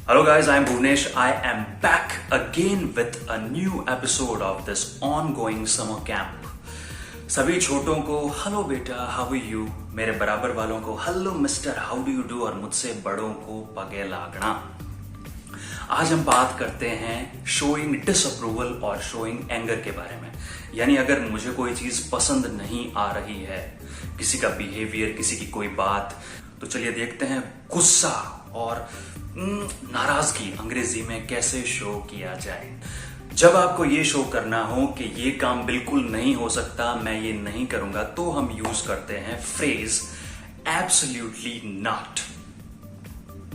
Hello guys, I am Bhuvnesh. I am back again with a new episode of this ongoing summer camp. सभी छोटों को hello बेटा how are you, मेरे बराबर वालों को hello mister how do you do और मुझसे बड़ों को पगे लागना। आज हम बात करते हैं शोइंग डिसअप्रूवल और शोइंग एंगर के बारे में। यानी अगर मुझे कोई चीज पसंद नहीं आ रही है, किसी का बिहेवियर, किसी की कोई बात, तो चलिए देखते हैं गुस्सा और नाराजगी अंग्रेजी में कैसे शो किया जाए। जब आपको ये शो करना हो कि ये काम बिल्कुल नहीं हो सकता, मैं ये नहीं करूंगा, तो हम यूज करते हैं फ्रेज एब्सोल्युटली नॉट।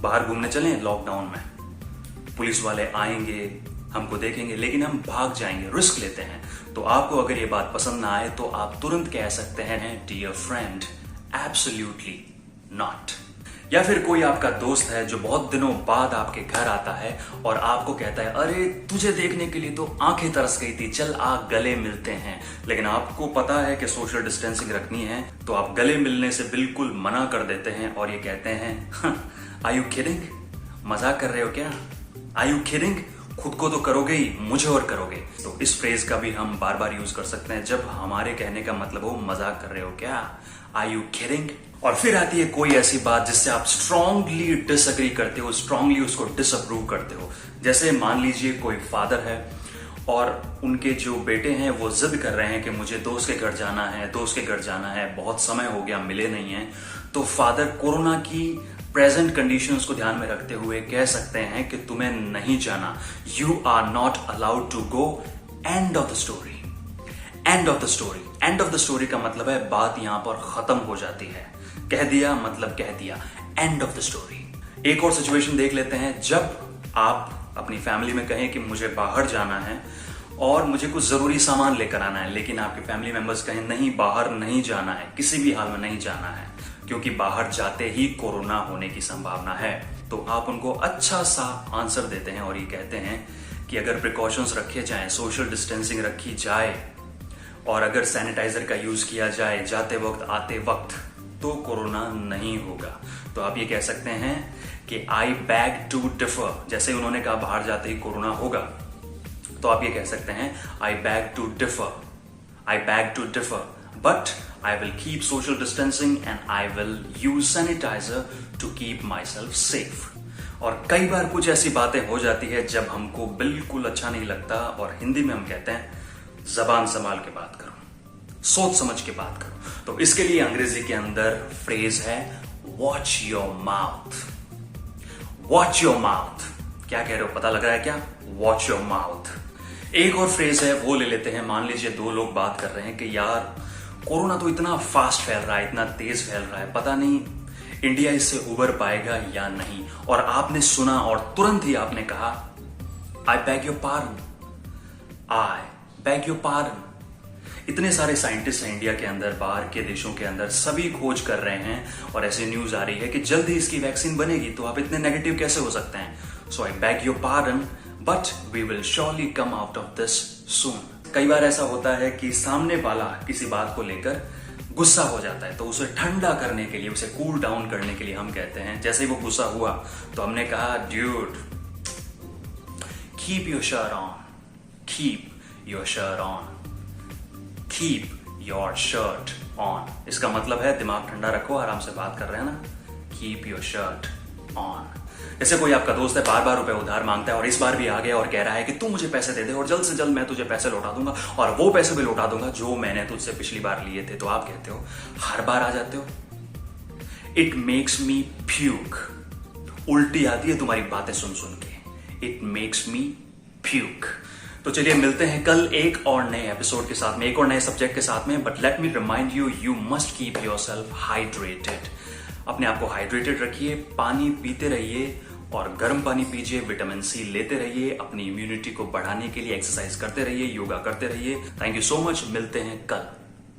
बाहर घूमने चलें लॉकडाउन में, पुलिस वाले आएंगे, हमको देखेंगे, लेकिन हम भाग जाएंगे, रिस्क लेते हैं। तो आपको अगर ये बात पसंद ना आए तो आप तुरंत कह सकते हैं डियर फ्रेंड एब्सोल्युटली नॉट। या फिर कोई आपका दोस्त है जो बहुत दिनों बाद आपके घर आता है और आपको कहता है अरे तुझे देखने के लिए तो आंखें तरस गई थी, चल आ गले मिलते हैं। लेकिन आपको पता है कि सोशल डिस्टेंसिंग रखनी है, तो आप गले मिलने से बिल्कुल मना कर देते हैं और ये कहते हैं आर यू किडिंग, मजाक कर रहे हो क्या, आर यू किडिंग, खुद को तो करोगे ही, मुझे और करोगे। तो इस फ्रेज का भी हम बार बार यूज कर सकते हैं जब हमारे कहने का मतलब हो मजाक कर रहे हो क्या, आर यू किडिंग। और फिर आती है कोई ऐसी बात जिससे आप स्ट्रांगली डिसएग्री करते हो, स्ट्रांगली उसको डिसअप्रूव करते हो। जैसे मान लीजिए कोई फादर है और उनके जो बेटे हैं वो जिद कर रहे हैं कि मुझे दोस्त के घर जाना है, दोस्त के घर जाना है, बहुत समय हो गया मिले नहीं है। तो फादर कोरोना की प्रेजेंट कंडीशंस को ध्यान में रखते हुए कह सकते हैं कि तुम्हें नहीं जाना, you are not allowed to go, end of the story. End of the story, end of the story का मतलब है बात यहां पर खत्म हो जाती है। कह दिया मतलब कह दिया, एंड ऑफ द स्टोरी। एक और सिचुएशन देख लेते हैं, जब आप अपनी फैमिली में कहें कि मुझे बाहर जाना है और मुझे कुछ जरूरी सामान लेकर आना है, लेकिन आपके फैमिली मेंबर्स कहें नहीं बाहर नहीं जाना है, किसी भी हाल में नहीं जाना है, क्योंकि बाहर जाते ही कोरोना होने की संभावना है। तो आप उनको अच्छा सा आंसर देते हैं और ये कहते हैं कि अगर प्रिकॉशंस रखे जाएं, सोशल डिस्टेंसिंग रखी जाए और अगर सैनिटाइजर का यूज किया जाए जाते वक्त आते वक्त, तो कोरोना नहीं होगा। तो आप ये कह सकते हैं कि आई बैग टू डिफर। जैसे उन्होंने कहा बाहर जाते ही कोरोना होगा, तो आप ये कह सकते हैं I beg to differ, I beg to differ, but I will keep social distancing and I will use sanitizer to keep myself safe। और कई बार कुछ ऐसी बातें हो जाती है जब हमको बिल्कुल अच्छा नहीं लगता और हिंदी में हम कहते हैं जबान संभाल के बात करो, सोच समझ के बात करो। तो इसके लिए अंग्रेजी के अंदर फ्रेज है watch your mouth. Watch your mouth, क्या कह रहे हो पता लग रहा है क्या, वॉच योर माउथ। एक और फ्रेज है वो ले लेते हैं। मान लीजिए दो लोग बात कर रहे हैं कि यार कोरोना तो इतना फास्ट फैल रहा है, इतना तेज फैल रहा है, पता नहीं इंडिया इससे उबर पाएगा या नहीं। और आपने सुना और तुरंत ही आपने कहा आई beg your pardon, I beg your pardon. इतने सारे साइंटिस्ट हैं इंडिया के अंदर, बाहर के देशों के अंदर, सभी खोज कर रहे हैं और ऐसी न्यूज आ रही है कि जल्द ही इसकी वैक्सीन बनेगी। तो आप इतने नेगेटिव कैसे हो सकते हैं। So I beg your pardon but we will surely come out of this soon. कई बार ऐसा होता है कि सामने वाला किसी बात को लेकर गुस्सा हो जाता है, तो उसे ठंडा करने के लिए, उसे कूल डाउन करने के लिए हम कहते हैं, जैसे ही वो गुस्सा हुआ तो हमने कहा dude keep your shirt on, keep your shirt on, keep your shirt on. इसका मतलब है दिमाग ठंडा रखो, आराम से बात कर रहे हैं ना, कीप योर शर्ट ऑन। जैसे कोई आपका दोस्त है बार बार रुपए उधार मांगता है और इस बार भी आ गया और कह रहा है कि तू मुझे पैसे दे दे और जल्द से जल्द मैं तुझे पैसे लौटा दूंगा और वो पैसे भी लौटा दूंगा जो मैंने तुझसे पिछली बार लिए थे। तो आप कहते हो, हर बार आ जाते हो, इट मेक्स मी प्यूक। उल्टी आती है तुम्हारी बातें सुन सुन के, इट मेक्स मी प्यूक। तो चलिए मिलते हैं कल एक और नए एपिसोड के साथ में, एक और नए सब्जेक्ट के साथ में। But let me remind you, you must keep yourself hydrated. अपने आप को हाइड्रेटेड रखिए, पानी पीते रहिए और गर्म पानी पीजिए, विटामिन सी लेते रहिए, अपनी इम्यूनिटी को बढ़ाने के लिए एक्सरसाइज करते रहिए, योगा करते रहिए। थैंक यू सो मच, मिलते हैं कल।